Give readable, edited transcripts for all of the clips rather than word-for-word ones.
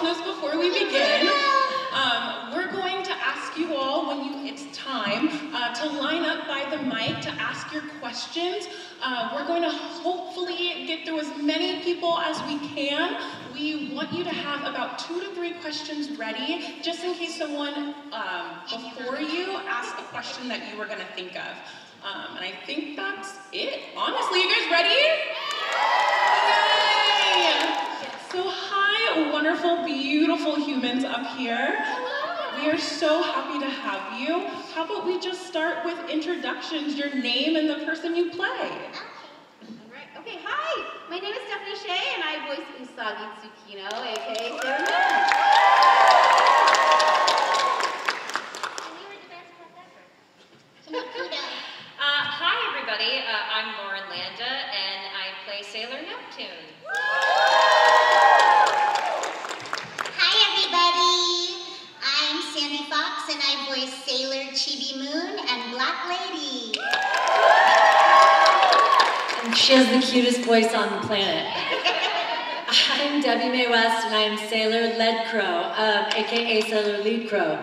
notes before we begin. We're going to ask you all when it's time to line up by the mic to ask your questions. We're going to hopefully get through as many people as we can. We want you to have about 2 to 3 questions ready, just in case someone before you asks a question that you were going to think of. And I think that's it. Honestly, you guys ready? Yay! So hi, wonderful, beautiful humans up here. We are so happy to have you. How about we just start with introductions, your name and the person you play. Alright, okay, hi! My name is Sheh, and I voice Usagi Tsukino, aka Sarah. And you were the best pet ever. Hi everybody, I'm Landa, and I play Sailor Neptune. And I voice Sailor Chibi Moon and Black Lady. And she has the cutest voice on the planet. I'm Debi Mae West, and I'm Sailor Lead Crow, aka Sailor Lead Crow.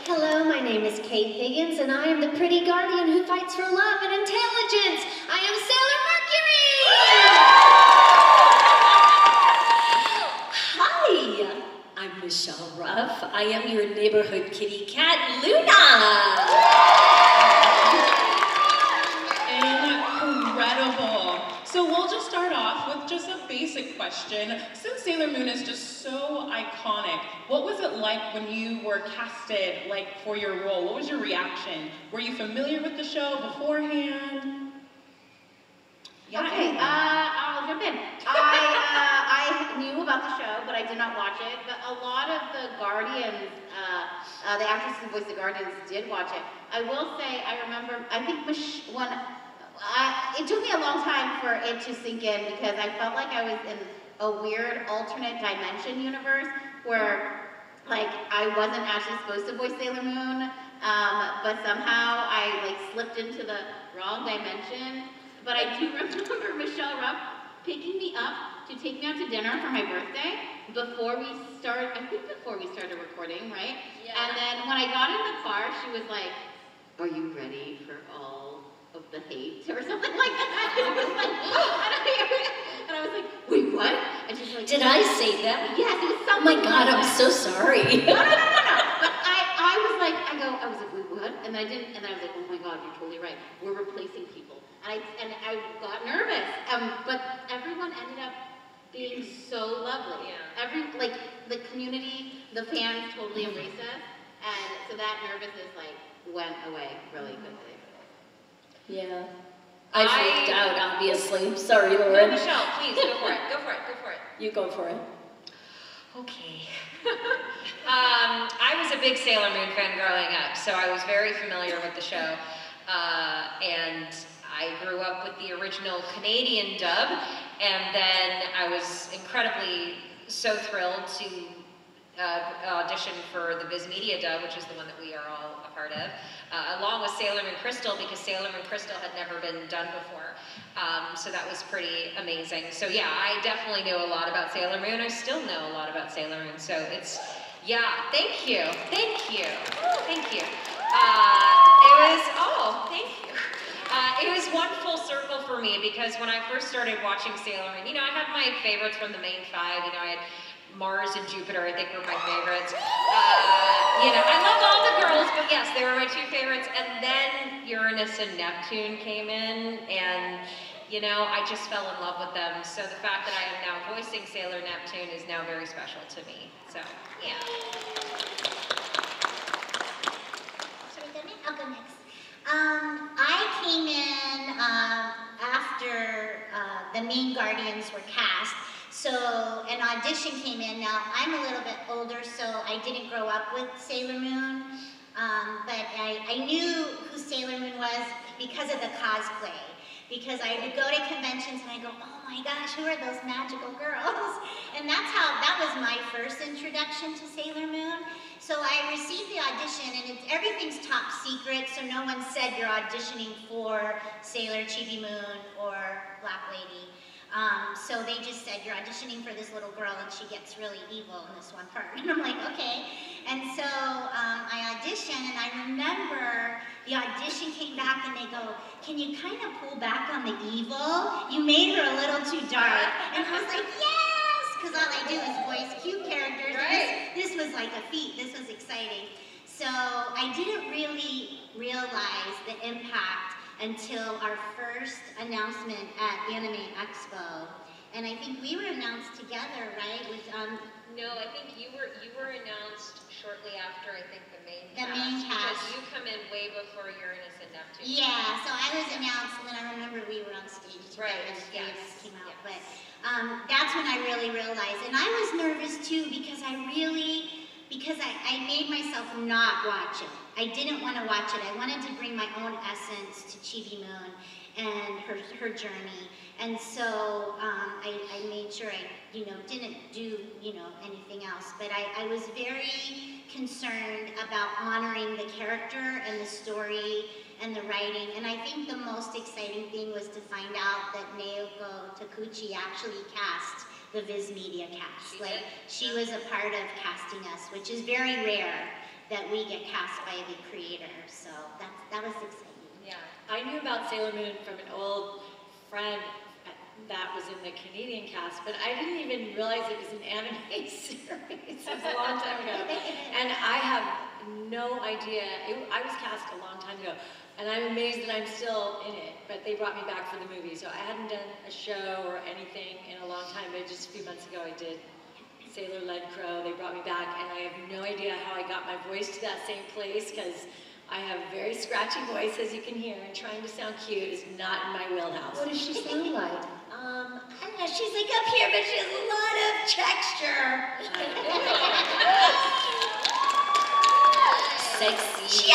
Hello, my name is Kate Higgins, and I am the pretty guardian who fights for love and intelligence. I am Sailor Mercury! I'm Michelle Ruff. I am your neighborhood kitty cat, Luna. Incredible. So we'll just start off with just a basic question. Since Sailor Moon is just so iconic, what was it like when you were casted for your role? What was your reaction? Were you familiar with the show beforehand? Yeah, okay, I'll jump in. I knew about the show, but I did not watch it. But a lot of the Guardians, the actresses who voiced the Guardians did watch it. I will say, I remember, I think it took me a long time for it to sink in because I felt like I was in a weird alternate dimension universe where, I wasn't actually supposed to voice Sailor Moon, but somehow I, slipped into the wrong dimension. But I do remember Michelle Ruff picking me up to take me out to dinner for my birthday before we started recording, right? Yeah. And then when I got in the car, she was like, "Are you ready for all of the hate?" or something like that. And I was like, "Wait, what?" And she's like, "Did I say that?" Yes, it was something. Oh my God, I'm so sorry. No. But I was like, "Wait, what?" And I didn't. And then I was like, "Oh my God, you're totally right. We're replacing people." And I got nervous, but everyone ended up being so lovely. Yeah. The community, the fans totally embraced us, and so that nervousness went away really quickly. Yeah, I freaked out, obviously. Sorry, Lauren. No, Michelle, please go for it. Go for it. You go for it. Okay. I was a big Sailor Moon fan growing up, so I was very familiar with the show, and I grew up with the original Canadian dub, and then I was incredibly so thrilled to audition for the VIZ Media dub, which is the one that we are all a part of, along with Sailor Moon Crystal, because Sailor Moon Crystal had never been done before. So that was pretty amazing. So yeah, I definitely knew a lot about Sailor Moon. I still know a lot about Sailor Moon. So it's, yeah, thank you. Thank you. It was one full circle for me because when I first started watching Sailor Moon, I had my favorites from the main 5. I had Mars and Jupiter, I think, were my favorites. I loved all the girls, but yes, they were my 2 favorites. And then Uranus and Neptune came in, and I just fell in love with them. So the fact that I am now voicing Sailor Neptune is now very special to me. So yeah. Should we go next? I'll go next. I came in after the main Guardians were cast, so an audition came in. Now, I'm a little bit older, so I didn't grow up with Sailor Moon, but I knew who Sailor Moon was because of the cosplay. Because I would go to conventions and I go, "Oh my gosh, who are those magical girls?" And that was my first introduction to Sailor Moon. So I received the audition, and everything's top secret, so no one said you're auditioning for Sailor Chibi Moon or Black Lady. So they just said, you're auditioning for this little girl and she gets really evil in this one part. And I'm like, okay. And so I auditioned, and I remember the audition came back and they go, can you kind of pull back on the evil? You made her a little too dark. And I was like, yes! Because all I do is voice cute characters. Right. This was like a feat. This was exciting. So I didn't really realize the impact until our first announcement at Anime Expo. And I think we were announced together, right? With No, I think you were announced shortly after, I think, the main The cast. main cast. Because you come in way before Uranus and Neptune. yeah, so I was announced, and then I remember we were on stage together Right, as yes, Uranus came out. yes. But that's when I really realized. And I was nervous too because I made myself not watch it. I didn't want to watch it. I wanted to bring my own essence to Chibi Moon and her journey. And so I made sure I, didn't do, anything else. But I was very concerned about honoring the character and the story and the writing. And I think the most exciting thing was to find out that Naoko Takuchi actually cast the VIZ Media cast. She was a part of casting us, which is very rare that we get cast by the creator. So that was exciting. Yeah, I knew about Sailor Moon from an old friend that was in the Canadian cast, but I didn't even realize it was an anime series. It was a long time ago. And I have no idea. I was cast a long time ago, and I'm amazed that I'm still in it, but they brought me back for the movie. So I hadn't done a show or anything in a long time, but just a few months ago I did Sailor Led Crow. They brought me back, and I have no idea how I got my voice to that same place, because I have a very scratchy voice, as you can hear, and trying to sound cute is not in my wheelhouse. What does she sound like? I don't know, she's like up here, but she has a lot of texture. Sexy.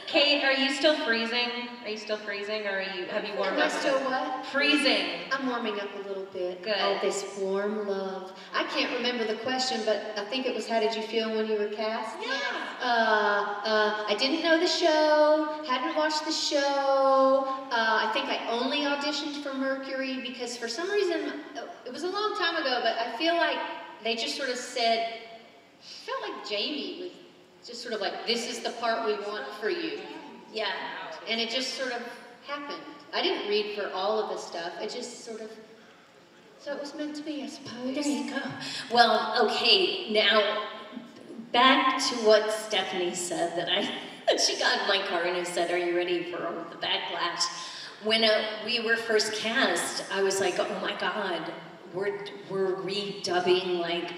Kate, are you still freezing? Are you still freezing, or have you warmed Am I up? still what? Freezing. I'm warming up a little bit. Good. Oh, this warm love. I can't remember the question, but I think it was, how did you feel when you were cast? Yeah. I didn't know the show, hadn't watched the show. I think I only auditioned for Mercury because for some reason, it was a long time ago, but I feel like they just sort of said, felt like Jamie was just sort of like, this is the part we want for you. Yeah, and it just sort of happened. I didn't read for all of the stuff, it just sort of, so it was meant to be, I suppose. There you go. Well, okay, now back to what Stephanie said that she got in my car and I said, are you ready for the backlash? When we were first cast, I was like, oh my God, we're redubbing like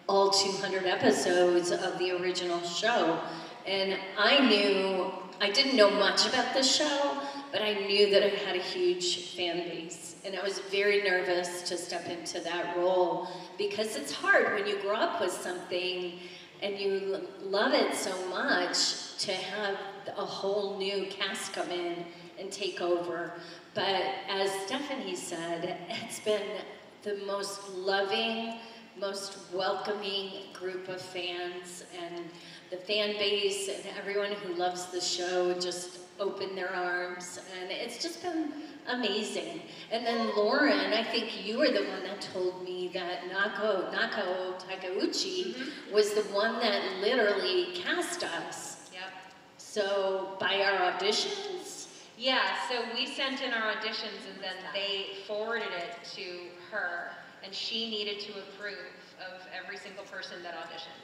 all 200 episodes of the original show. And I didn't know much about the show, but I knew that it had a huge fan base. And I was very nervous to step into that role because it's hard when you grow up with something and you love it so much to have a whole new cast come in and take over. But as Stephanie said, it's been the most loving, most welcoming group of fans, and the fan base and everyone who loves the show just opened their arms, and it's just been amazing. And then Lauren, I think you were the one that told me that Nako Takeuchi was the one that literally cast us. Yep. So by our auditions? Yeah, so we sent in our auditions and then they forwarded it to her, and she needed to approve of every single person that auditioned.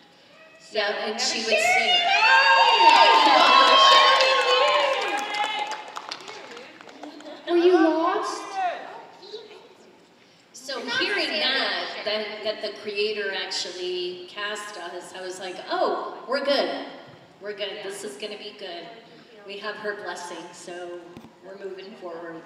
So, yeah, and she would sing. Were you lost? So hearing that the creator actually cast us, I was like, oh, we're good. We're good. This is going to be good. We have her blessing, so we're moving forward.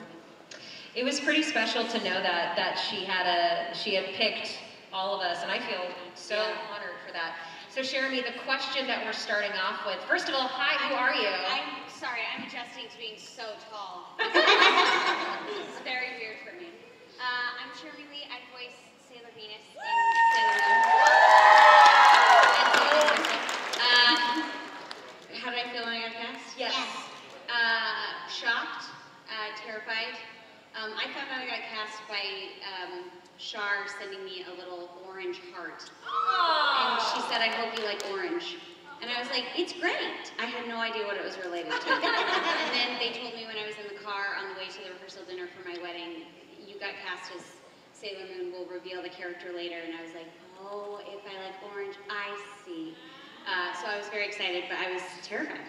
It was pretty special to know that she had picked all of us, and I feel so honored for that. So Cherami, the question that we're starting off with, first of all, hi, who are you? I'm sorry, I'm adjusting to being so tall. It's very weird for me. I'm Cherami Leigh. I voice Sailor Venus in Sailor Moon. How did I feel when I got cast? Yes. Shocked, terrified. I found out I got cast by Sheh sending me a little orange heart. And she said, I hope you like orange. And I was like, it's great. I had no idea what it was related to. And then they told me when I was in the car on the way to the rehearsal dinner for my wedding, you got cast as Sailor Moon, we'll reveal the character later. And I was like, oh, if I like orange, I see. So I was very excited, but I was terrified.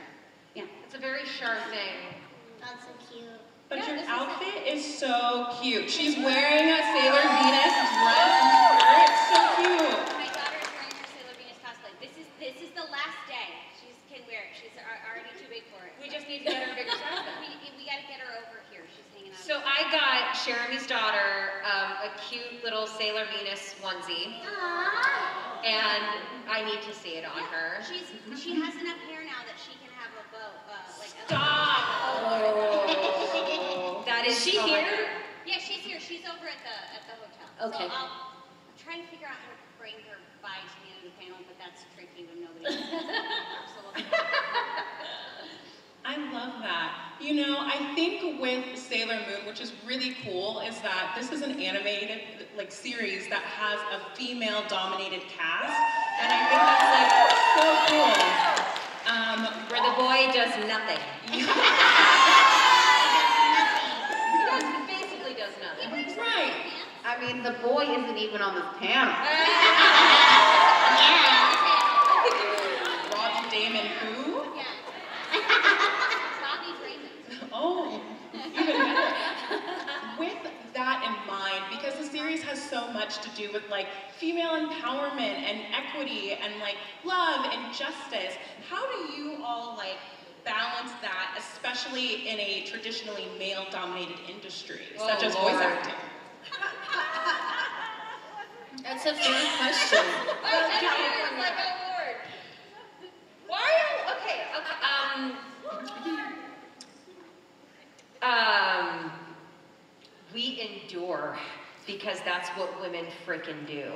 Yeah. It's a very Sheh thing. That's so cute. But Yeah, your this is outfit is so cute. She's wearing a Sailor Venus dress and skirt. It's so cute. My daughter is wearing her Sailor Venus cosplay. This is the last day. She can wear it. She's already too big for it. We just need to get her a bigger size. We got to get her over here. She's hanging out. So I got Cherami's daughter a cute little Sailor Venus onesie, Aww. and I need to see it on her. She has enough hair now that she can have a bow. Stop! Oh. That is she here? Yeah, she's here. She's over at the hotel. Okay. So I'll try to figure out how to bring her by to the end of the panel, but that's tricky when nobody knows. So I love that. You know, I think with Sailor Moon, which is really cool, is that this is an animated series that has a female-dominated cast, and I think that's so cool. Where the boy does nothing. He basically does nothing. Right. I mean, the boy isn't even on this panel. Robbie Damon who? yeah. Robbie Raymond. Oh, even better. With that in mind, because the series has so much to do with female empowerment and equity and love and justice, how do you all balance that, especially in a traditionally male-dominated industry, such as voice acting? That's a fair question. Why are you, okay. We endure because that's what women frickin' do.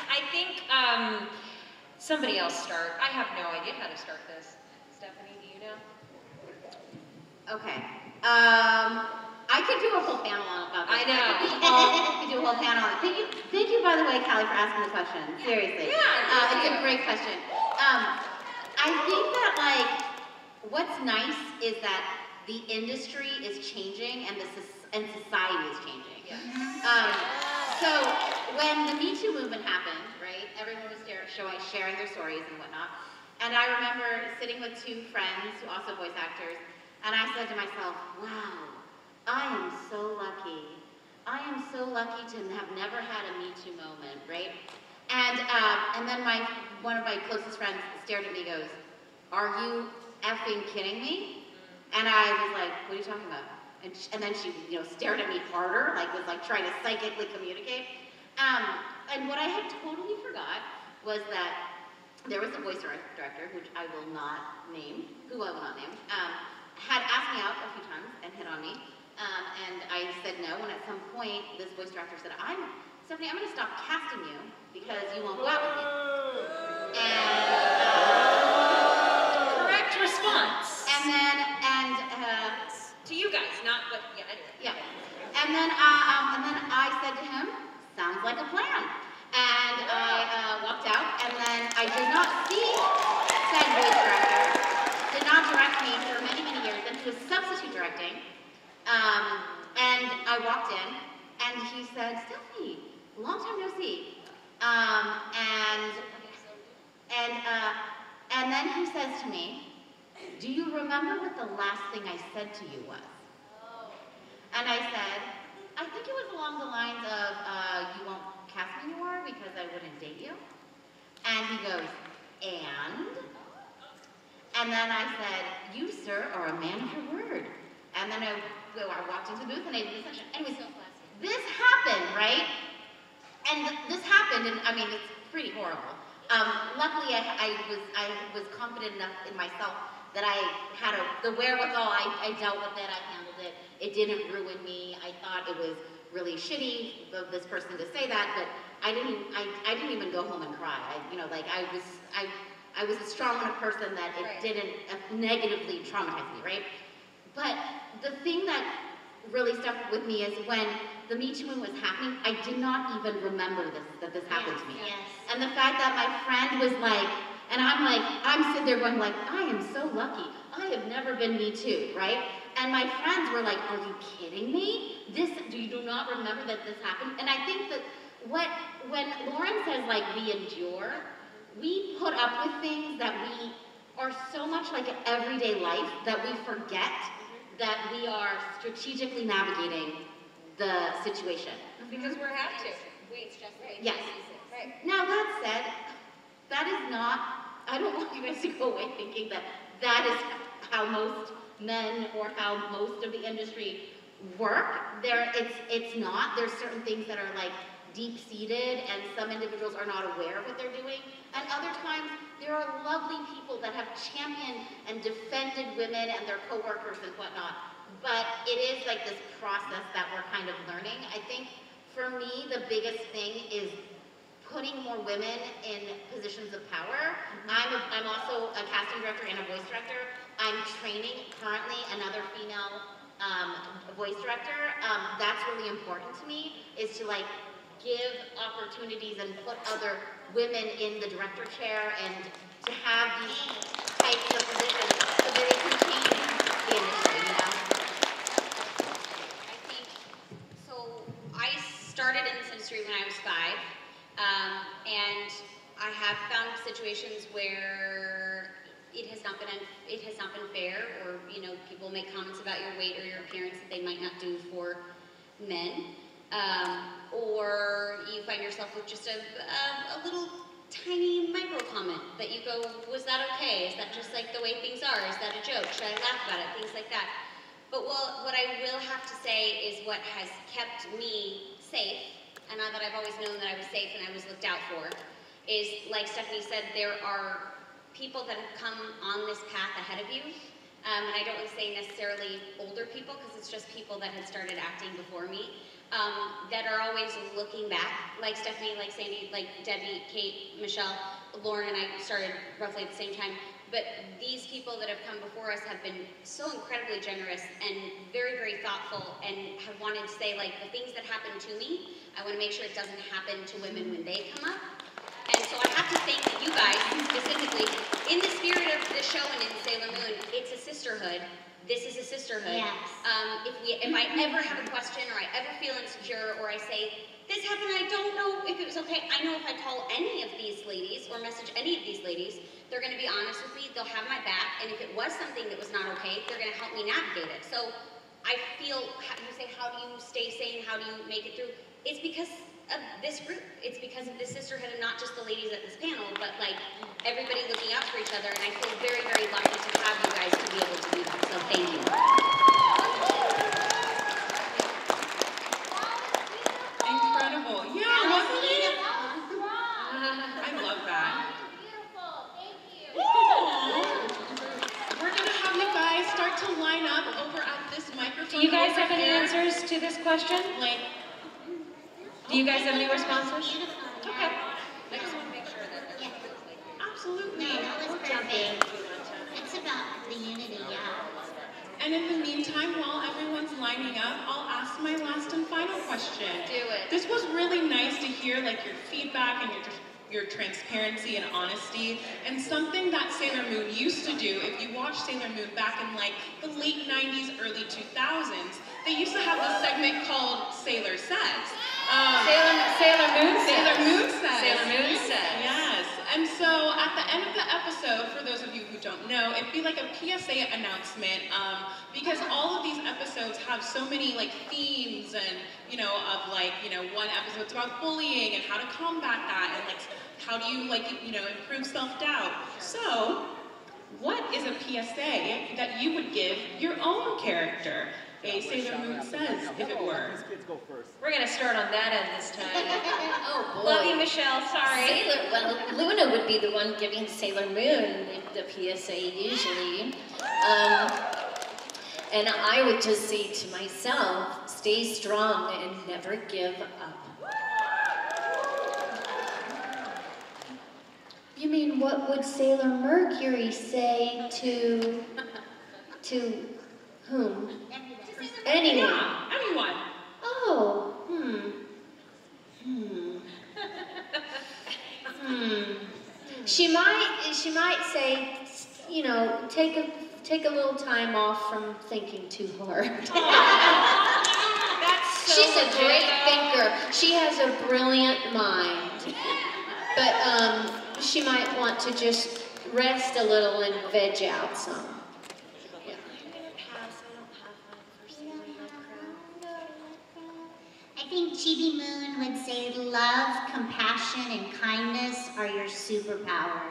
I think, somebody else start. I have no idea how to start this. Stephanie, do you know? Okay. I could do a whole panel on about this. I know. We could do a whole panel on it. Thank you, by the way, Callie, for asking the question. Seriously. Yeah, it's a great question. I think that, what's nice is that the industry is changing and society is changing. Yes. So when the MeToo movement happened, right, everyone was sharing their stories and whatnot. And I remember sitting with two friends who also voice actors, and I said to myself, wow, I am so lucky. I am so lucky to have never had a Me Too moment, right? And then one of my closest friends stared at me and goes, are you effing kidding me? And I was like, what are you talking about? And then she, stared at me harder, was trying to psychically communicate. And what I had totally forgot was that there was a voice director, which I will not name, had asked me out a few times and hit on me. And I said no, and at some point, this voice director said, Stephanie, I'm gonna stop casting you because you won't go out with me. And, correct response. To you guys, not what, yeah, anyway. Yeah. And then I said to him, sounds like a plan. And I walked out, and then I did not see said voice director, did not direct me for many, many years, and he was substitute directing. And I walked in, and he said, Stephanie, long time no see. And then he says to me, do you remember what the last thing I said to you was? And I said, I think it was along the lines of, you won't cast me anymore because I wouldn't date you. And he goes, and? And then I said, you, sir, are a man of your word. And then I walked into the booth and I did the session. Anyways, this happened, right? And this happened, and I mean, it's pretty horrible. Luckily, I was confident enough in myself that I had the wherewithal. I dealt with it. I handled it. It didn't ruin me. I thought it was really shitty of this person to say that, but I didn't even go home and cry. I I was as strong a person that it didn't negatively traumatize me, right? But the thing that really stuck with me is when the Me Too movement was happening, I did not even remember that this happened to me. Yes. And the fact that my friend was like, and I'm sitting there going like, I am so lucky. I have never been Me Too, right? And my friends were like, are you kidding me? Do you not remember that this happened? And I think that when Lauren says like we endure, we put up with things that we are so much like an everyday life that we forget that we are strategically navigating the situation. Because we're have to. It's just right. Yes. Right. Now that said, that is not, I don't want you guys to go away thinking that that is how most men or how most of the industry work. It's not. There's certain things that are like deep-seated and some individuals are not aware of what they're doing. And other times, there are lovely people that have championed and defended women and their coworkers and whatnot. But it is like this process that we're kind of learning. I think for me, the biggest thing is putting more women in positions of power. I'm also a casting director and a voice director. I'm training currently another female voice director. That's really important to me, is to like give opportunities and put other women in the director chair and to have these types of positions so that they can change the industry, you know? I think, so I started in this industry when I was 5, and I have found situations where it has not been fair, or you know, people make comments about your weight or your appearance that they might not do for men, or you find yourself with just a little tiny micro comment that you go, was that okay? Is that just like the way things are? Is that a joke? Should I laugh about it? Things like that. But what I will have to say is what has kept me safe, and not that I've always known that I was safe and I was looked out for, is like Stephanie said, there are people that have come on this path ahead of you. And I don't want to say necessarily older people, because it's just people that had started acting before me, that are always looking back, like Stephanie, like Sandy, like Debbie, Kate, Michelle, Lauren, and I started roughly at the same time. But these people that have come before us have been so incredibly generous and very, very thoughtful, and have wanted to say, like, the things that happen to me, I want to make sure it doesn't happen to women when they come up. And so I have to thank you guys specifically. In the spirit of the show and in Sailor Moon, it's a sisterhood. This is a sisterhood. Yes. If I ever have a question, or I ever feel insecure, or I say, this happened, I don't know if it was okay, I know if I call any of these ladies or message any of these ladies, they're going to be honest with me, they'll have my back, and if it was something that was not okay, they're going to help me navigate it. So I feel, you say, how do you stay sane, how do you make it through? It's because of this group. It's because of this sisterhood, and not just the ladies at this panel, but like everybody looking out for each other, and I feel very, very lucky to have you guys to be able to do that, so thank you. Incredible. Yeah, wasn't it? I love that. Aww. We're going to have you guys start to line up over at this microphone. Do you guys have over any here. answers to this question? Like, Do you guys have any responses? Okay. I just want to make sure that Yeah. absolutely. No, that was perfect. It's about the unity, yeah. And in the meantime, while everyone's lining up, I'll ask my last and final question. Do it. This was really nice to hear, like, your feedback and your transparency and honesty, and something that Sailor Moon used to do. If you watch Sailor Moon back in like the late 90s, early 2000s, they used to have this segment called Sailor Says. Sailor Moon says. Sailor Moon Says. Sailor Moon says. Yes. And so at the end of the episode, for those of you who don't know, it'd be like a PSA announcement, because all of these episodes have so many like themes and, you know, of like, you know, one episode's about bullying and how to combat that, and like how do you like, you know, improve self-doubt. So what is a PSA that you would give your own character? A Sailor Moon Says, if it were. We're going to start on that end this time. Oh boy. Love you, Michelle. Sorry. Well, Luna would be the one giving Sailor Moon the PSA usually. And I would just say to myself, stay strong and never give up. You mean, what would Sailor Mercury say to whom? Anyone. Yeah, anyone. Oh, She might say, you know, take a little time off from thinking too hard. That's so She's a legit, great though. thinker. She has a brilliant mind. But she might want to just rest a little and veg out some. Yeah. I think Chibi Moon would say love, compassion, and kindness are your superpower.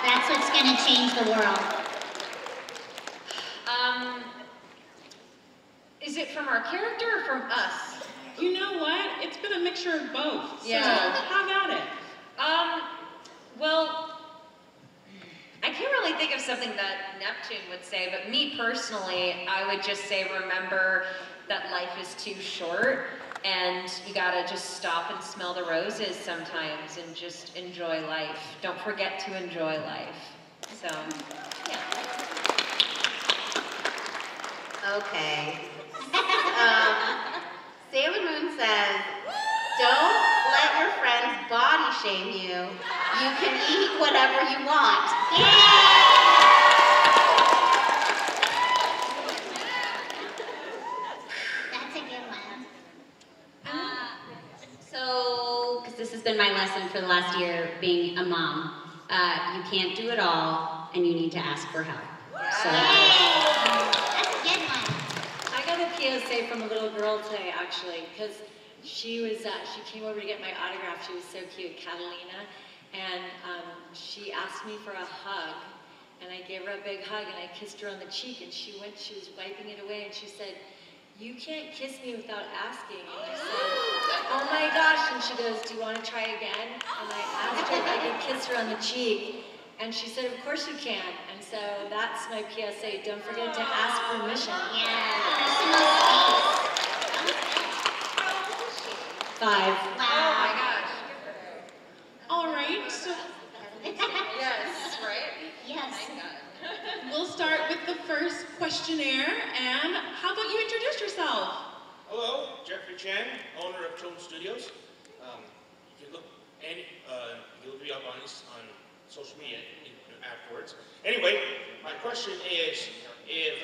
That's what's going to change the world. Is it from our character or from us? You know what? It's been a mixture of both. So Yeah. have at it. Well, I can't really think of something that Neptune would say, but me personally, I would just say remember that life is too short and you gotta just stop and smell the roses sometimes and just enjoy life. Don't forget to enjoy life. So, yeah. Okay. Sailor Moon says, don't let your friends body shame you. You can eat whatever you want. That's a good one. So, because this has been my lesson for the last year, being a mom, you can't do it all, and you need to ask for help. So, That's a good one. I got a PSA from a little girl today, actually, because she came over to get my autograph. She was so cute, Catalina, and she asked me for a hug, and I gave her a big hug, and I kissed her on the cheek, and she was wiping it away, and she said, "You can't kiss me without asking." And I said, "Oh my gosh," and she goes, "Do you want to try again?" And I asked her if I could kiss her on the cheek, and she said, "Of course you can." And so that's my PSA. Don't forget to ask permission. Yeah. 5. Oh my gosh. All right, so Yes, right? Yes. Thank God. we'll start with the first questionnaire. And how about you introduce yourself? Hello, Jeffrey Chan, owner of Tone Studios. You can look you'll be up on this on social media afterwards. Anyway, my question is, if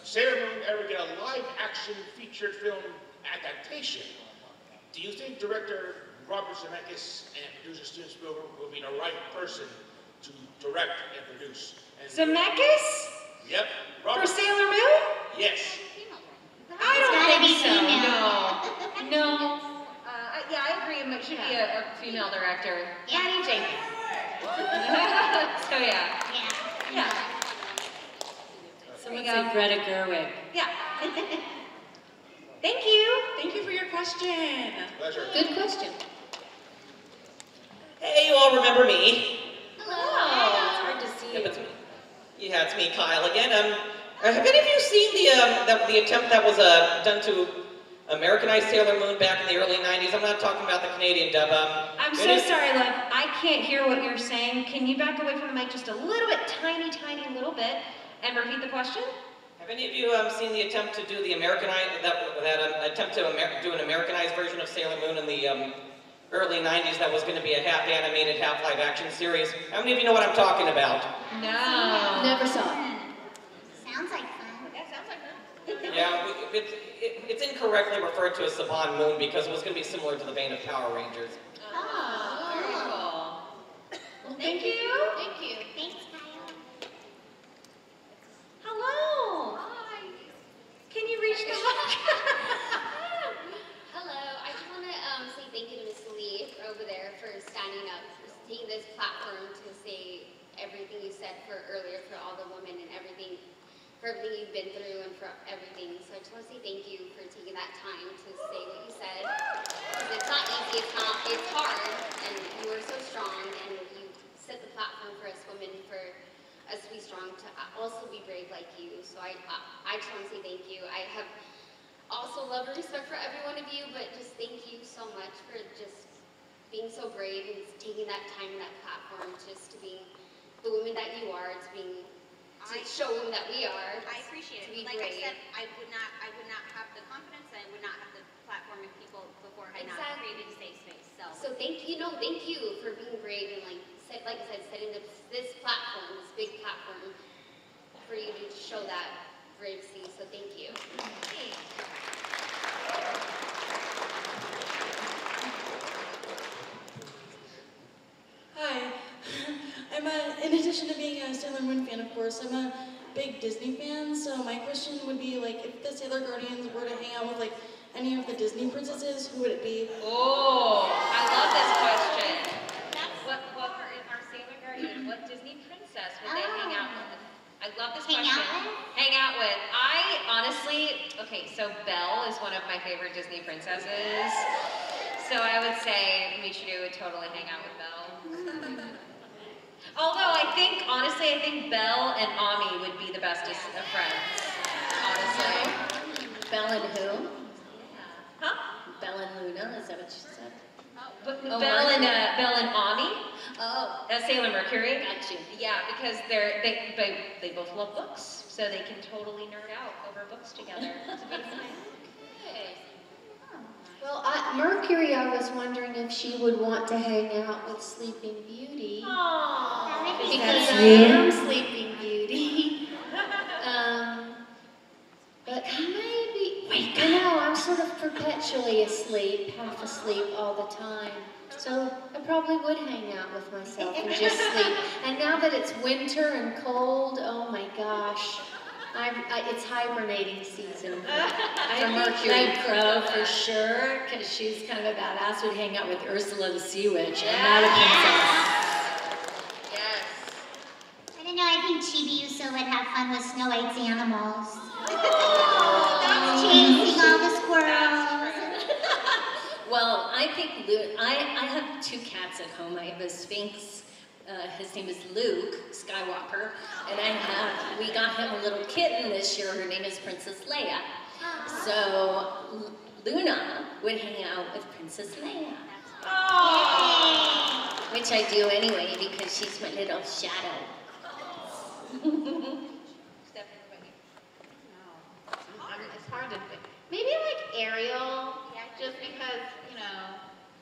Sailor Moon ever get a live-action featured film adaptation, do you think director Robert Zemeckis and producer Steven Spielberg will be the right person to direct and produce? And Zemeckis? Yep, For Robert. Sailor Moon? Yes. I It's don't gotta think be so. female. No. Yeah, I agree. It should be a female director. Patty Jenkins. So yeah. Yeah. Someone There you said go. Greta Gerwig. Yeah. Thank you. Thank you for your question. Pleasure. Good question. Hey, you all remember me? Hello. It's hard to see Yep, you. it's me. Yeah, it's me, Kyle, again. Have any of you seen the attempt that was done to Americanize Sailor Moon back in the early 90s? I'm not talking about the Canadian dub. I'm so sorry, love. I can't hear what you're saying. Can you back away from the mic just a little bit, tiny little bit, and repeat the question? Have any of you seen the attempt to do the attempt to do an Americanized version of Sailor Moon in the early 90s that was going to be a half animated, half live action series? How many of you know what I'm talking about? No. Never saw it. Sounds like fun. Yeah, it's incorrectly referred to as Saban Moon because it was going to be similar to the vein of Power Rangers. Oh. Very cool. Well, thank you. Thank you. Thanks, Kyle. Hello. Hi. Can you reach the mic? Hello, I just want to say thank you to Miss Leigh over there for standing up, for taking this platform to say everything you said earlier for all the women and everything, for everything you've been through and for everything. So I just want to say thank you for taking that time to say what you said. Because it's not easy, it's hard, and you were so strong, and you set the platform for us women, for us to be strong, to also be brave like you. So I just want to say thank you. I have also love and respect for every one of you, but just thank you so much for just being so brave and taking that time and that platform just to be the women that you are, to show them that we are. I appreciate it. Be Like brave. I said, I would not have the confidence, and I would not have the platform if people before had not created a safe space. So thank you for being brave and like I said, setting this platform, this big platform, for you to show that bravery. So thank you. Hi. In addition to being a Sailor Moon fan, of course, I'm a big Disney fan, so my question would be, like, if the Sailor Guardians were to hang out with, like, any of the Disney princesses, who would it be? Oh, I love this question. What our Sailor Guardian, what Disney princess would they hang out with? I love this question. Hang out with? I honestly, okay, so Belle is one of my favorite Disney princesses. So I would say Michiru would totally hang out with Belle. Although honestly, I think Belle and Ami would be the bestest of friends. Honestly. Belle and who? Huh? Belle and Luna, is that what you said? Belle and Ami. Oh. Sailor Mercury. Got you. Yeah, because they both love books, so they can totally nerd out over books together. It's a beautiful thing. Well, Mercury, I was wondering if she would want to hang out with Sleeping Beauty. That would be Because I cute. am Sleeping Beauty. But maybe, I'm sort of perpetually asleep, half asleep all the time. So I probably would hang out with myself and just sleep. And now that it's winter and cold, oh my gosh. It's hibernating season for Mercury. Red Crow for sure, because she's kind of a badass, would hang out with Ursula the Sea Witch. I'm not a princess. Yes. I don't know, I think Chibiusa would have fun with Snow White's animals. Chasing all the squirrels. Well, I think I have two cats at home. I have a Sphinx. His name is Luke Skywalker, and we got him a little kitten this year. Her name is Princess Leia. So Luna would hang out with Princess Leia. Oh. Which I do anyway because she's my little shadow. It's hard to pick. Maybe like Ariel, just because,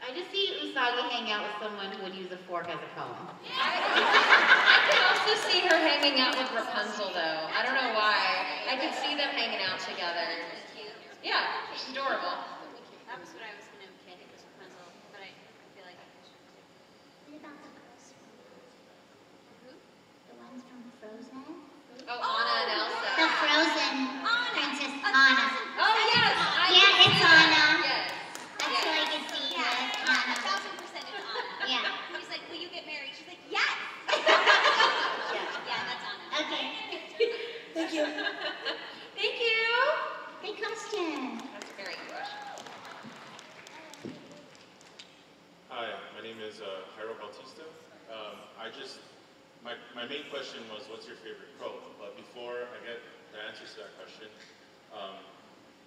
I just see Usagi hang out with someone who would use a fork as a comb. I could also see her hanging out with Rapunzel, though. I don't know why. I could see them hanging out together. Yeah, she's adorable. That was what I was going to pick, it was Rapunzel, but I feel like What about the girls from the ones from Frozen? Oh, Anna and Elsa. The Frozen Princess Anna. Oh, yes. Yeah, it's Anna. Yes. That's who I could see. Anna. 1,000% it's Anna. Yeah. He's like, will you get married? She's like, yes! Yeah, that's Anna. Okay. Thank you. Thank you. Good question. That's a very good question. Hi, my name is Jairo Bautista. My main question was, what's your favorite quote? But before I get the answers to that question,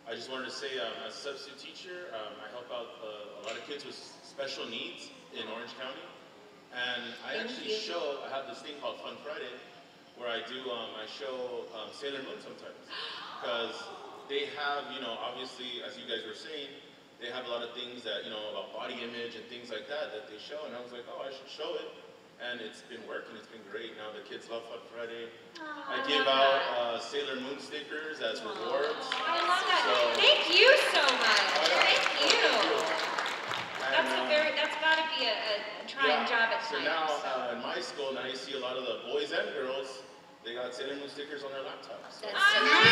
I just wanted to say, as a substitute teacher, I help out a lot of kids with special needs in Orange County. And I actually I have this thing called Fun Friday, where I show Sailor Moon sometimes. Because they have, obviously, as you guys were saying, they have a lot of things that, about body image and things like that they show. And I was like, oh, I should show it. And it's been working, it's been great. Now the kids love Fun Friday. I give out Sailor Moon stickers as rewards. I love that. So, thank you so much. Thank you. And, That's got to be a trying job at so times. Now, in my school, now you see a lot of the boys and girls, they got Sailor Moon stickers on their laptops. So. That's so cool.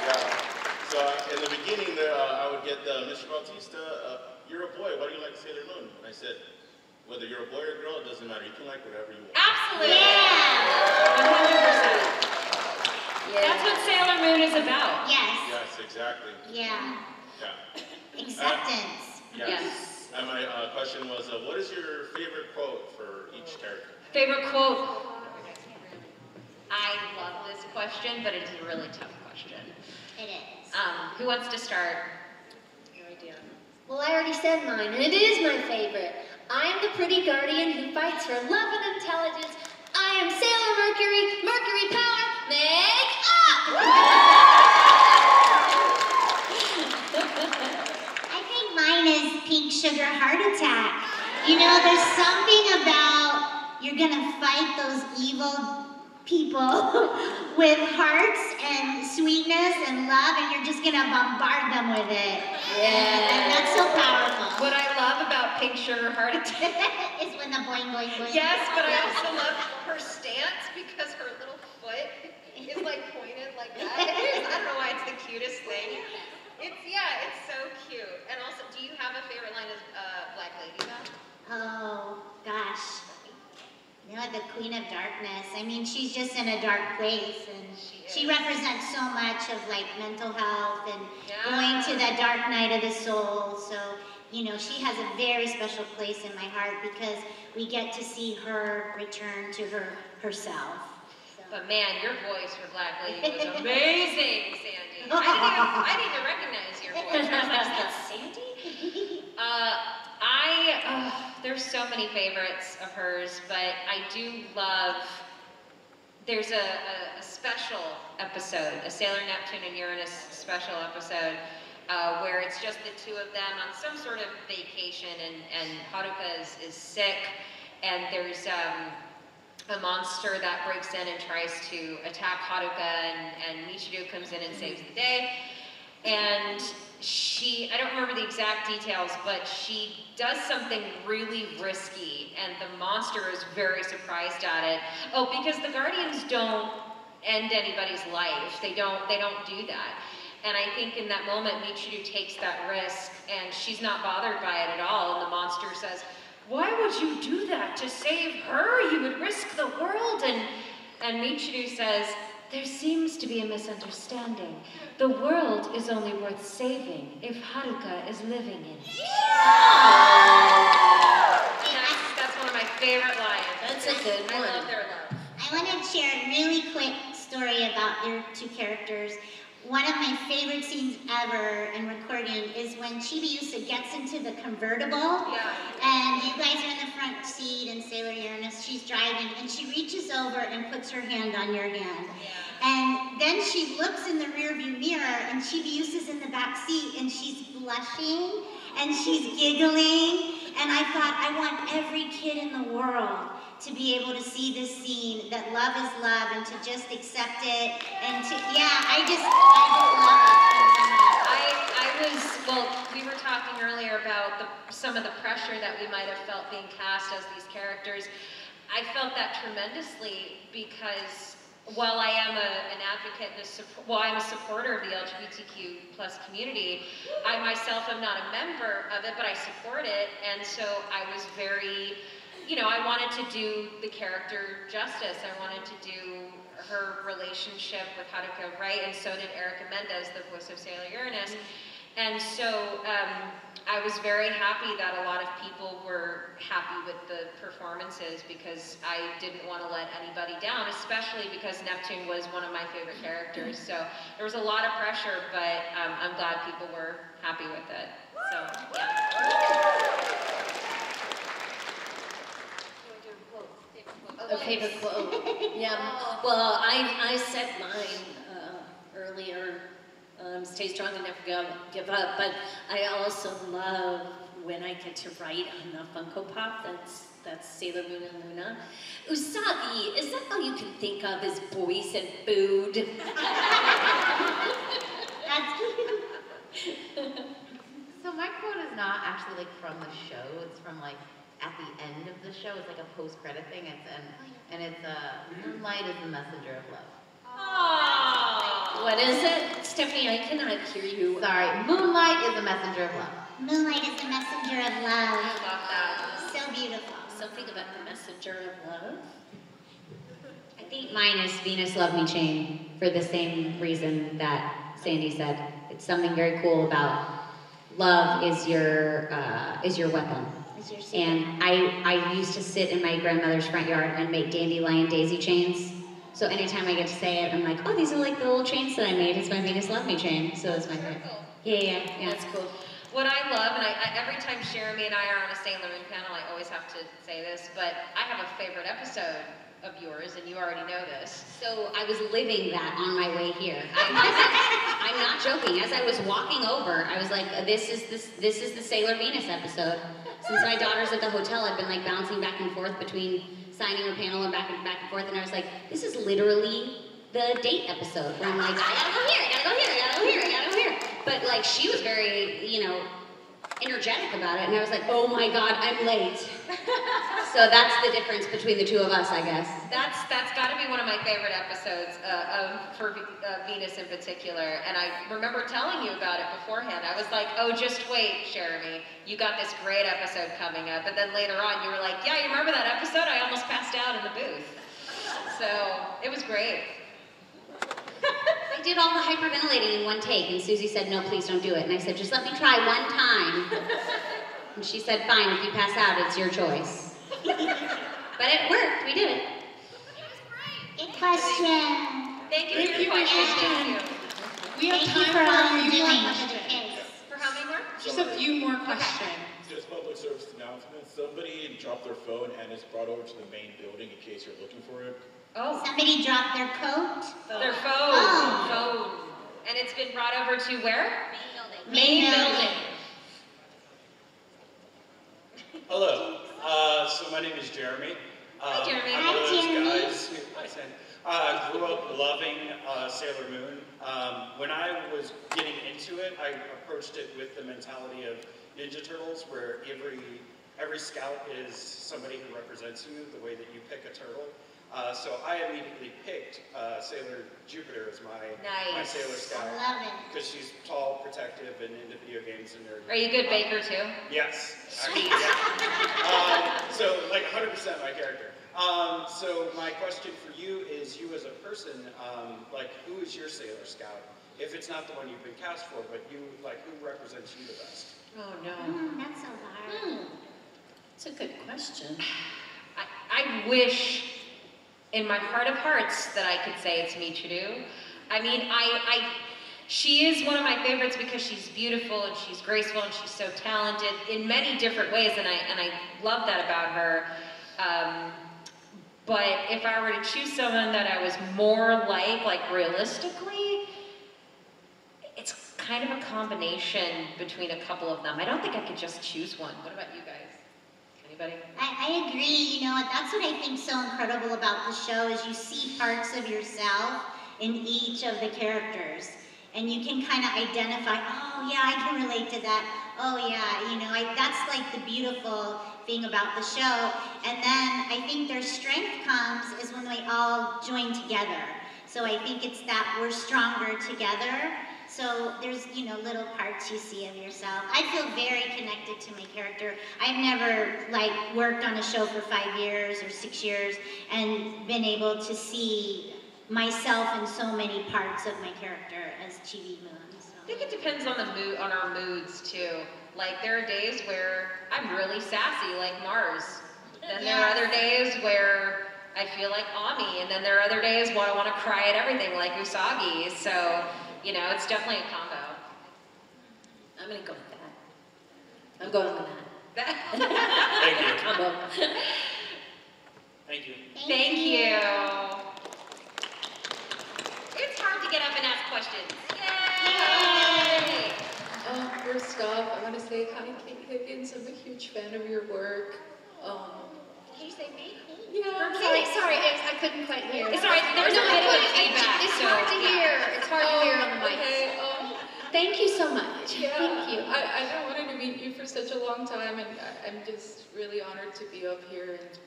Yeah. So in the beginning, I would get Mr. Bautista, you're a boy, why do you like Sailor Moon? And I said, whether you're a boy or a girl, it doesn't matter. You can like whatever you want. Absolutely. Yeah. 100%. Yeah. That's what Sailor Moon is about. Yes. Yes, exactly. Yeah. Yeah. Acceptance. Yes. And my question was, what is your favorite quote for each character? Favorite quote? I love this question, but it's a really tough question. It is. Who wants to start? No idea. Well, I already said mine, and it is my favorite. I am the pretty guardian who fights for love and intelligence. I am Sailor Mercury, Mercury power, make up! I think mine is pink sugar heart attack. You know, there's something about you're gonna fight those evil people with hearts and sweetness and love, and you're just gonna bombard them with it. Yeah. And that's so powerful. What I love about Pink Sugar Heart Attack is when the boing, boing, boing. Yes, but I also love her stance because her little foot is like pointed like that. I don't know why it's the cutest thing. It's so cute. And also, do you have a favorite line of Black Lady though? Oh, gosh. You know, the Queen of Darkness. I mean, she's just in a dark place, and she represents so much of like mental health and going to that dark night of the soul. So, you know, she has a very special place in my heart because we get to see her return to herself. So. But man, your voice for Black Lady was amazing, Sandy. I didn't even recognize your voice. I was like, is that Sandy? There's so many favorites of hers, but I do love, there's a special episode, a Sailor Neptune and Uranus special episode, where it's just the two of them on some sort of vacation, and Haruka is sick, and there's a monster that breaks in and tries to attack Haruka, and Michiru comes in and saves the day. And I don't remember the exact details, but she does something really risky, and the monster is very surprised at it. Oh, because the Guardians don't end anybody's life. They don't do that. And I think in that moment, Michiru takes that risk, and she's not bothered by it at all. And the monster says, "Why would you do that to save her? You would risk the world." And Michiru says, "There seems to be a misunderstanding. The world is only worth saving if Haruka is living in it." That's one of my favorite lines. That's a good one. I love their love. I want to share a really quick story about your two characters. One of my favorite scenes ever in recording is when Chibiusa gets into the convertible, and you guys are in the front seat, and Sailor Uranus, she's driving, and she reaches over and puts her hand on your hand. And then she looks in the rearview mirror, and Chibiusa's in the back seat, and she's blushing, and she's giggling, and I thought, I want every kid in the world to be able to see this scene, that love is love, and to just accept it, and to, I just love it. We were talking earlier about some of the pressure that we might have felt being cast as these characters. I felt that tremendously because while I am an advocate, I'm a supporter of the LGBTQ+ community, I myself am not a member of it, but I support it, and so I was very, I wanted to do the character justice. I wanted to do her relationship with Haruka right, and so did Erica Mendez, the voice of Sailor Uranus. And so I was very happy that a lot of people were happy with the performances because I didn't want to let anybody down, especially because Neptune was one of my favorite characters. So there was a lot of pressure, but I'm glad people were happy with it. So, A favorite quote. Well, I said mine earlier. Stay strong and never give up. But I also love when I get to write on the Funko Pop. That's Sailor Moon and Luna. Usagi, is that all you can think of as boys and food? That's cute. So my quote is not actually like from the show. It's from like at the end of the show. It's like a post-credit thing. It's moonlight is the messenger of love. Aww. What is it? Stephanie, I cannot hear you. Sorry, moonlight is the messenger of love. Moonlight is the messenger of love. I love that. So beautiful. Something about the messenger of love? I think mine is Venus Love Me Chain for the same reason that Sandy said. It's something very cool about love is your weapon. And I used to sit in my grandmother's front yard and make dandelion daisy chains. So anytime I get to say it, I'm like, oh, these are like the little chains that I made. It's my Venus Love Me chain. So it's my favorite. Yeah. That's cool. What I love, and every time Cherami and I are on a Sailor Moon panel, I always have to say this, but I have a favorite episode of yours, and you already know this. So I was living that on my way here. I'm not joking. As I was walking over, I was like, this is the Sailor Venus episode. Since my daughter's at the hotel, I've been like bouncing back and forth between signing her panel and back and forth, and I was like, this is literally the date episode where I'm like, I gotta go here, I gotta go here, I gotta go here, I gotta go here. But like, she was very, you know, energetic about it, and I was like, oh my God, I'm late. So that's the difference between the two of us, I guess. That's got to be one of my favorite episodes for Venus in particular. And I remember telling you about it beforehand. I was like, oh, just wait, Cherami. You got this great episode coming up. And then later on, you were like, yeah, you remember that episode? I almost passed out in the booth. So it was great. I did all the hyperventilating in one take, and Susie said, no, please don't do it. And I said, just let me try one time. And she said, fine, if you pass out, it's your choice. But it worked, we did it. Good question. Thank you for your question. We have Thank you time for all for a you're few more doing. questions. For how many more? Just a few more questions. Just public service announcement. Somebody dropped their phone and it's brought over to the main building in case you're looking for it. Oh. Somebody dropped their coat? Their phone. Oh. Phone. And it's been brought over to where? Main building. Hello. So my name is Cherami. Hi, Cherami. I'm one of those guys who, hi, Sam. Grew up loving Sailor Moon. When I was getting into it, I approached it with the mentality of Ninja Turtles, where every scout is somebody who represents you, the way that you pick a turtle. So I immediately picked Sailor Jupiter as my Sailor Scout. I love it. Because she's tall, protective, and into video games and nerd. Are you a good baker too? Yes. Actually, yeah. So like 100% my character. So my question for you is, you as a person, like who is your Sailor Scout? If it's not the one you've been cast for, but you, like who represents you the best? Oh no. That's so hard. It's a good question. I wish in my heart of hearts that I could say it's Michiru. I mean, she is one of my favorites because she's beautiful and she's graceful and she's so talented in many different ways, and I love that about her. But if I were to choose someone that I was more like realistically, it's kind of a combination between a couple of them. I don't think I could just choose one. What about you guys? Anybody? I agree. You know, that's what I think so incredible about the show is you see parts of yourself in each of the characters. And you can kind of identify, oh yeah, I can relate to that. Oh yeah, you know, that's like the beautiful thing about the show. And then I think their strength comes is when we all join together. So I think it's that we're stronger together. So there's, you know, little parts you see of yourself. I feel very connected to my character. I've never, like, worked on a show for 5 years or 6 years and been able to see myself in so many parts of my character as Chibi Moon. So. I think it depends on the mood, on our moods too. Like there are days where I'm really sassy, like Mars. Then there are other days where I feel like Ami, and then there are other days where I want to cry at everything, like Usagi. So, you know, it's definitely a combo. I'm gonna go with that. I'm going with that. Thank you. Combo. Thank you. Thank you. It's hard to get up and ask questions. Yay! First off, I want to say hi, Kate Higgins. I'm a huge fan of your work. Did you say me? Yeah. Sorry, I couldn't quite hear. It's alright, there's a bit of feedback. It's hard to hear. It's hard to hear on the mic. Okay, Thank you so much. yeah, Thank you. I've been wanting to meet you for such a long time, and I'm just really honored to be up here and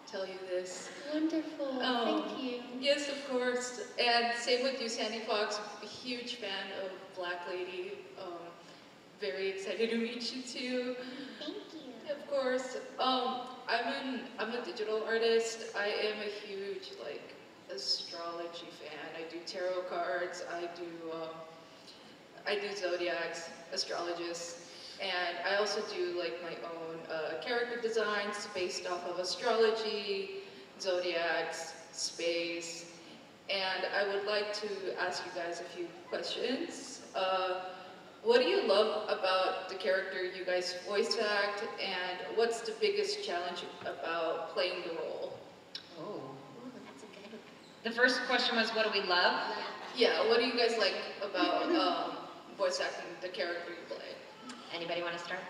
tell you this. Wonderful. Thank you. Yes, of course. And same with you, Sandy Fox. A huge fan of Black Lady. Very excited to meet you too. Thank you. Of course. I'm a digital artist. I am a huge astrology fan. I do tarot cards. I do zodiacs, astrologists, and I also do my own character designs based off of astrology, zodiacs, space, and I would like to ask you guys a few questions. what do you love about the character you guys voice act, and what's the biggest challenge about playing the role? Oh. That's a good one. The first question was, what do we love? Yeah, what do you guys like about voice acting the character you play? Anybody want to start?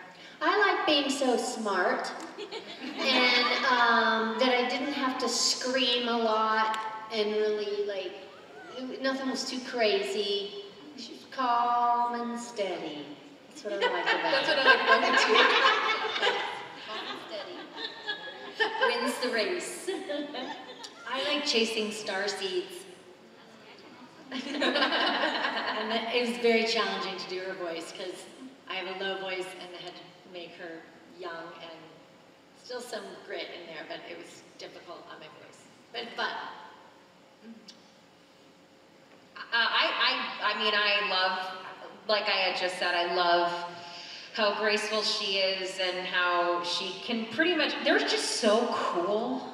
I like being so smart, and that I didn't have to scream a lot, and really, like, nothing was too crazy. She was calm and steady. That's what I like about That's it. what I like about it too. Calm and steady. Wins the race. I like chasing star seeds. And it was very challenging to do her voice, because I have a low voice, and I had to make her young, and still some grit in there, but it was difficult on my voice. But fun. I mean, I love, like I had just said, I love how graceful she is and how she can pretty much, they're just so cool.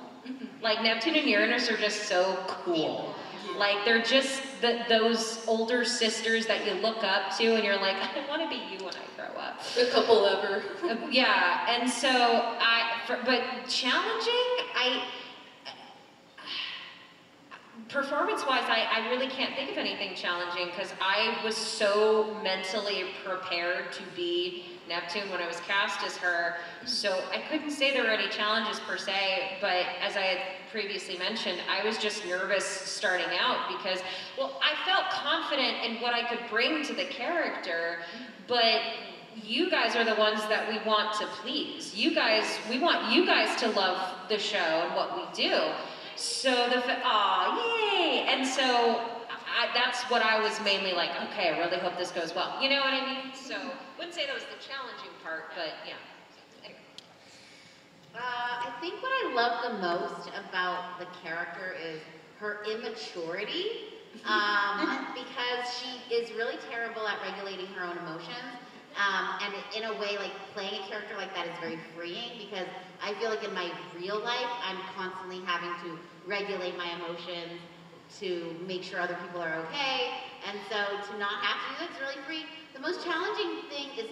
Like Neptune and Uranus are just so cool. Like they're just those older sisters that you look up to and you're like, I want to be you when I grow up. The couple ever. Yeah, and so but challenging, performance-wise, I really can't think of anything challenging because I was so mentally prepared to be Neptune when I was cast as her, so I couldn't say there were any challenges per se, but as I had previously mentioned, I was just nervous starting out because, well, I felt confident in what I could bring to the character, but you guys are the ones that we want to please. We want you guys to love the show and what we do. So yay! And so that's what I was mainly like, okay, I really hope this goes well. You know what I mean? So, wouldn't say that was the challenging part, but yeah. Anyway. I think what I love the most about the character is her immaturity, because she is really terrible at regulating her own emotions. And in a way, like, playing a character like that is very freeing because I feel like in my real life, I'm constantly having to regulate my emotions to make sure other people are okay. And so to not have to do that is really free. The most challenging thing is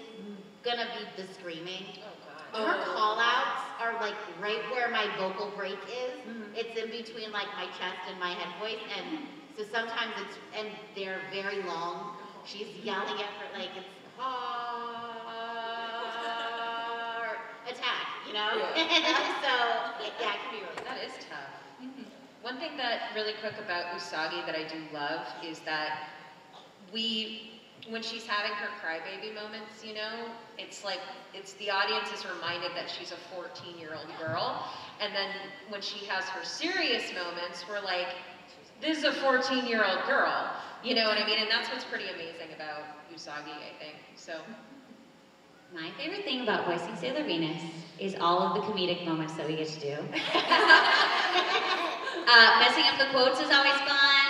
gonna be the screaming. Oh, God. Her call-outs are like right where my vocal break is. It's in between like my chest and my head voice. And so sometimes and they're very long. She's yelling at her, like, it's heart attack, you know? Yeah. So, yeah, it can be really That is tough. One thing that really quick about Usagi that I do love is that when she's having her crybaby moments, you know, it's like, the audience is reminded that she's a 14-year-old girl, and then when she has her serious moments, we're like, this is a 14-year-old girl, you know what I mean? And that's what's pretty amazing about Usagi, I think, so. My favorite thing about voicing Sailor Venus is all of the comedic moments that we get to do. Messing up the quotes is always fun.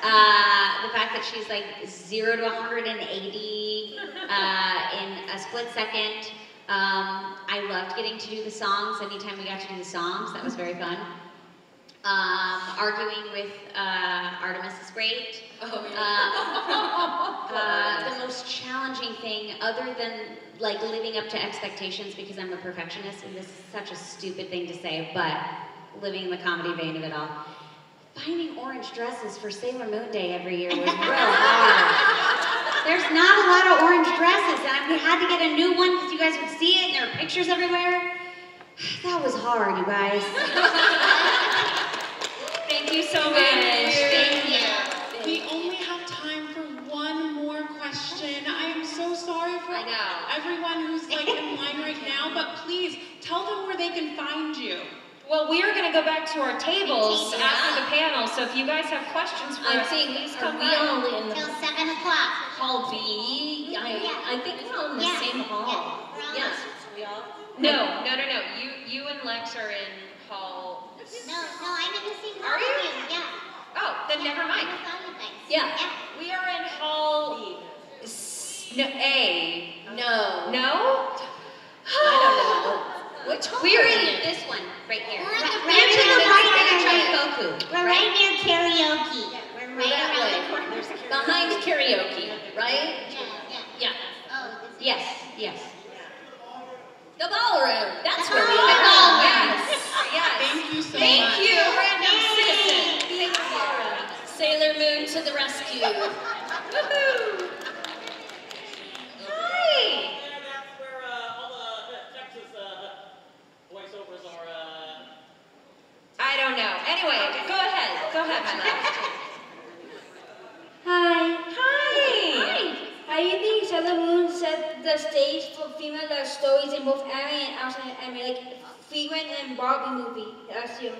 The fact that she's like 0 to 180 in a split second. I loved getting to do the songs. Anytime we got to do the songs, that was very fun. Arguing with Artemis is great. Oh, yeah. The most challenging thing, other than like living up to expectations, because I'm a perfectionist, and this is such a stupid thing to say, but living in the comedy vein of it all, finding orange dresses for Sailor Moon Day every year was real hard. There's not a lot of orange dresses, and we had to get a new one because you guys would see it, and there are pictures everywhere. That was hard, you guys. Thank you so much. Thank you. We only have time for one more question. I am so sorry for everyone who's like in line right now, but please tell them where they can find you. Well, we are going to go back to our tables after the panel, so if you guys have questions for us, please come back. Till 7 o'clock. Hall B? I think we're all in the same hall. Yes. We all? No. You and Lex are in hall. No, I'm in the same hall Are you? with you. Yeah. Oh, then never mind. Yeah. We are in hall A. No. No? I don't know. Which hall We're are we in this one, right here. We're in the Right to the right Goku. We're right near karaoke. We're right around the corner. Behind karaoke, right? Yeah. Yeah. Yes, yes. The ballroom. That's where we The are. ballroom. Yes. Yes. Thank you so Thank much. you, random citizen. Thank you. Sailor Moon to the rescue. Woohoo! Hi. That's where all the Texas voiceovers are. I don't know. Anyway, go ahead. Go ahead, my love. Hi. Hi. I think Sailor Moon set the stage for female stories in both anime and outside anime, like Freeman and Barbie movie last year.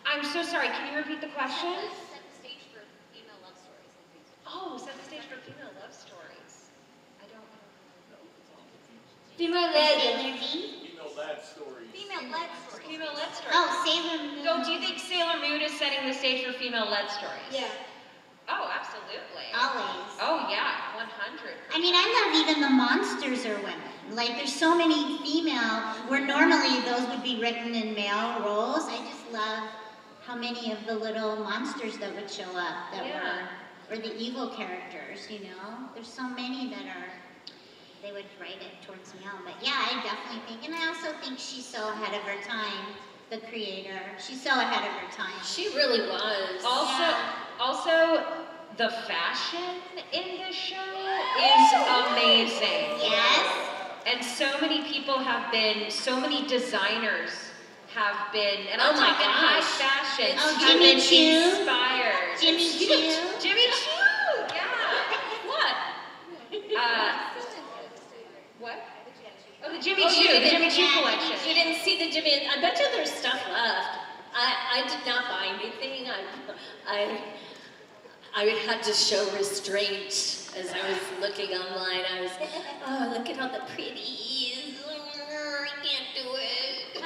I'm so sorry. Can you repeat the question? Set the stage for female love stories. Oh, set the stage for female love stories. I don't know. Female led. Female-led stories. Female-led stories. Female-led stories. Oh, Sailor Moon. So do you think Sailor Moon is setting the stage for female-led stories? Yeah. Oh, absolutely. Always. Oh, yeah, 100. I mean, I love even the monsters are women. Like, there's so many female, where normally those would be written in male roles. I just love how many of the little monsters that would show up that were, or the evil characters, you know? There's so many that are, they would write it towards male. But yeah, I definitely think, and I also think she's so ahead of her time, the creator. She's so ahead of her time. She really was. Also, the fashion in this show is amazing. Yes. And so many people have been, so many designers have been, and I'm Oh my talking high gosh. fashion, Oh, have Jimmy been Choo. inspired. Jimmy Choo. Jimmy Choo, yeah. What? What? Oh, the Jimmy Choo, the Jimmy Choo collection. You didn't see the Jimmy. I bet you there's stuff left. I did not buy anything. I had to show restraint as I was looking online. I was, oh, look at all the pretties. I can't do it.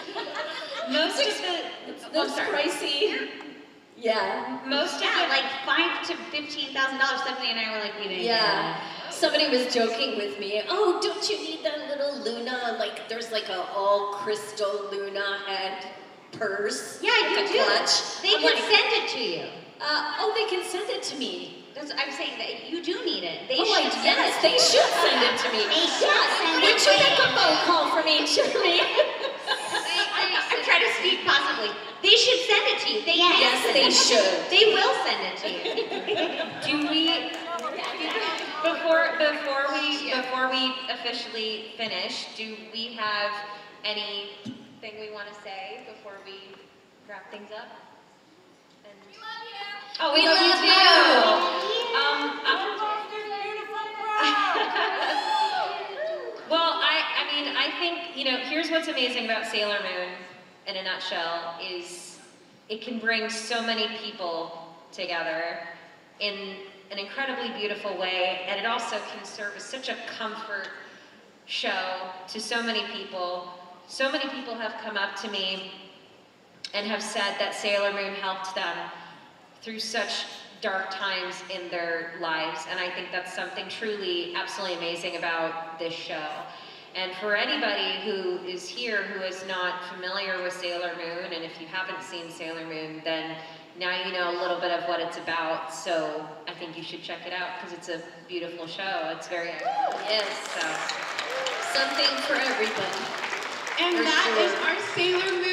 Most of Those pricey. Yeah. Most of Yeah, it, like $5,000 to $15,000. Stephanie and I were like, we didn't. Yeah. Somebody was joking with me, oh, don't you need that little Luna? Like, there's like a all crystal Luna head purse. Yeah, you like a do. clutch. They I'm can like, send it to you. oh, they can send it to me. I'm saying that you do need it. They Oh, should send yes, it. they should send it to me. They should send Would it you to make a you. phone call for me, Cherami? I'm trying to speak positively. They should send it to you. They can Yes, send they it. should. They will send it to you. do we, before we officially finish, do we have anything we want to say before we wrap things up? Oh, we love you too. Well, I think, you know, here's what's amazing about Sailor Moon in a nutshell is it can bring so many people together in an incredibly beautiful way, and it also can serve as such a comfort show to so many people. So many people have come up to me and have said that Sailor Moon helped them through such dark times in their lives, and I think that's something truly absolutely amazing about this show. And for anybody who is here who is not familiar with Sailor Moon, and if you haven't seen Sailor Moon, then now you know a little bit of what it's about, so I think you should check it out because it's a beautiful show. It's very Yes. so Something for everybody. And For that sure. is our Sailor Moon